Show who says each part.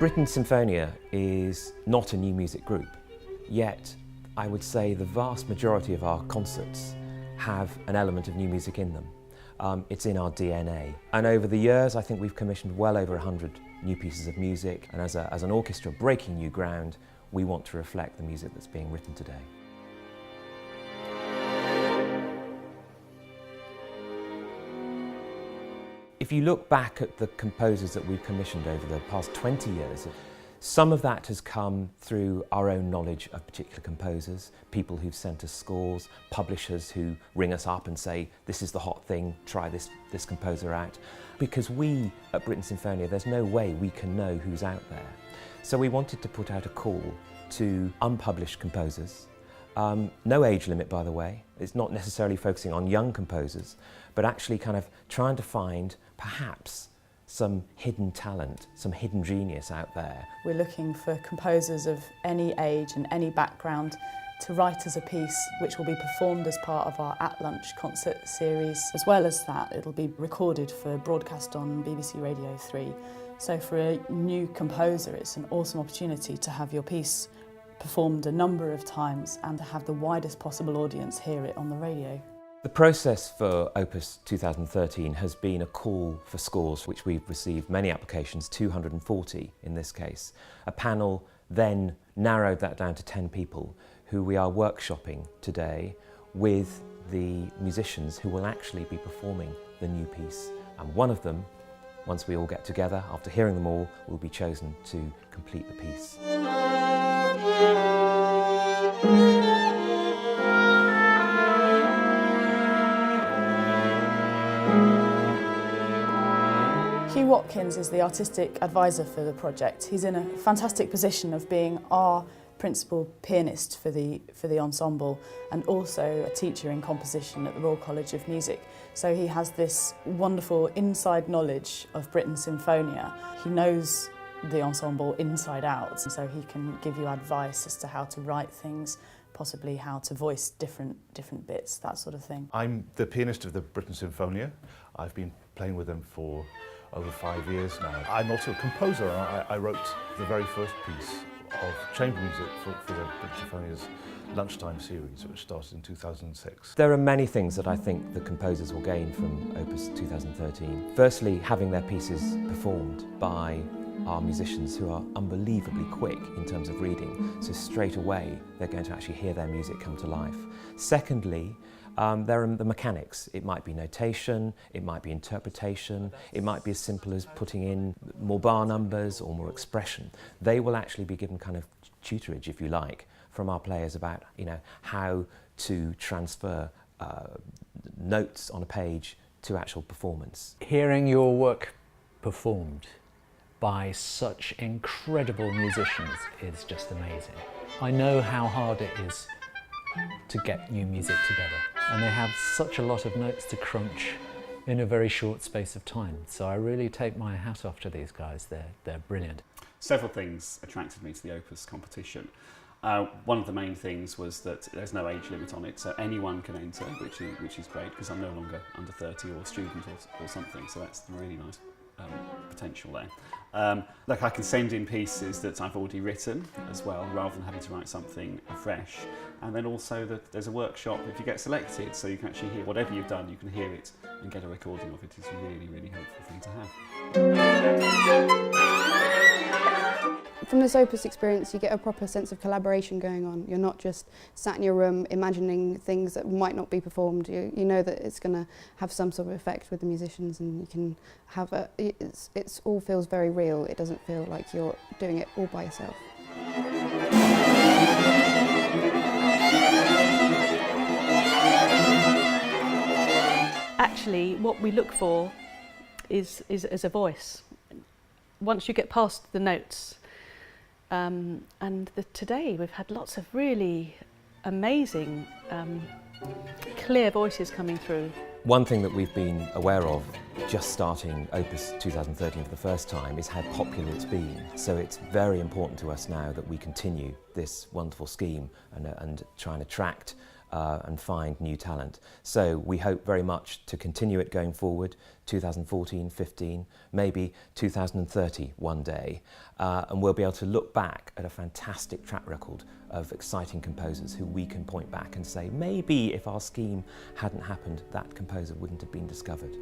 Speaker 1: Britten Sinfonia is not a new music group, yet I would say the vast majority of our concerts have an element of new music in them. It's in our DNA. And over the years, I think we've commissioned well over 100 new pieces of music, and as an orchestra breaking new ground, we want to reflect the music that's being written today. If you look back at the composers that we've commissioned over the past 20 years, some of that has come through our own knowledge of particular composers, people who've sent us scores, publishers who ring us up and say, this is the hot thing, try this composer out. Because we at Britten Sinfonia, there's no way we can know who's out there. So we wanted to put out a call to unpublished composers. No age limit, by the way. It's not necessarily focusing on young composers, but actually kind of trying to find perhaps some hidden talent, some hidden genius out there.
Speaker 2: We're looking for composers of any age and any background to write us a piece which will be performed as part of our At Lunch concert series. As well as that, it'll be recorded for broadcast on BBC Radio 3. So for a new composer, it's an awesome opportunity to have your piece performed a number of times and to have the widest possible audience hear it on the radio.
Speaker 1: The process for Opus 2013 has been a call for scores, which we've received many applications, 240 in this case. A panel then narrowed that down to 10 people who we are workshopping today with the musicians who will actually be performing the new piece. And one of them, once we all get together, after hearing them all, will be chosen to complete the piece.
Speaker 2: Hugh Watkins is the artistic advisor for the project. He's in a fantastic position of being our principal pianist for the ensemble and also a teacher in composition at the Royal College of Music. So he has this wonderful inside knowledge of Britten Sinfonia. He knows the ensemble inside out, so he can give you advice as to how to write things, possibly how to voice different bits, that sort of thing.
Speaker 3: I'm the pianist of the Britten Sinfonia. I've been playing with them for over 5 years now. I'm also a composer. I wrote the very first piece of chamber music for the Britten Sinfonia's Lunchtime series, which started in 2006.
Speaker 1: There are many things that I think the composers will gain from Opus 2013. Firstly, having their pieces performed by our musicians who are unbelievably quick in terms of reading, so straight away they're going to actually hear their music come to life. Secondly, there are the mechanics. It might be notation, it might be interpretation, it might be as simple as putting in more bar numbers or more expression. They will actually be given kind of tutorage, if you like, from our players about how to transfer notes on a page to actual performance.
Speaker 4: Hearing your work performed by such incredible musicians is just amazing. I know how hard it is to get new music together, and they have such a lot of notes to crunch in a very short space of time. So I really take my hat off to these guys. They're brilliant.
Speaker 5: Several things attracted me to the Opus competition. One of the main things was that there's no age limit on it, so anyone can enter, which is great because I'm no longer under 30 or a student or something, so that's really nice potential there. Like I can send in pieces that I've already written as well, rather than having to write something afresh. And then also that there's a workshop if you get selected, so you can actually hear whatever you've done, you can hear it and get a recording of it. It's a really, really helpful thing to have.
Speaker 6: From this Opus experience, you get a proper sense of collaboration going on. You're not just sat in your room imagining things that might not be performed. You know that it's going to have some sort of effect with the musicians, and you can have it all feels very real. It doesn't feel like you're doing it all by yourself.
Speaker 7: Actually, what we look for is a voice. Once you get past the notes, today we've had lots of really amazing, clear voices coming through.
Speaker 1: One thing that we've been aware of, just starting Opus 2013 for the first time, is how popular it's been. So it's very important to us now that we continue this wonderful scheme and try and attract and find new talent. So we hope very much to continue it going forward, 2014, 15, maybe 2030 one day, and we'll be able to look back at a fantastic track record of exciting composers who we can point back and say, maybe if our scheme hadn't happened, that composer wouldn't have been discovered.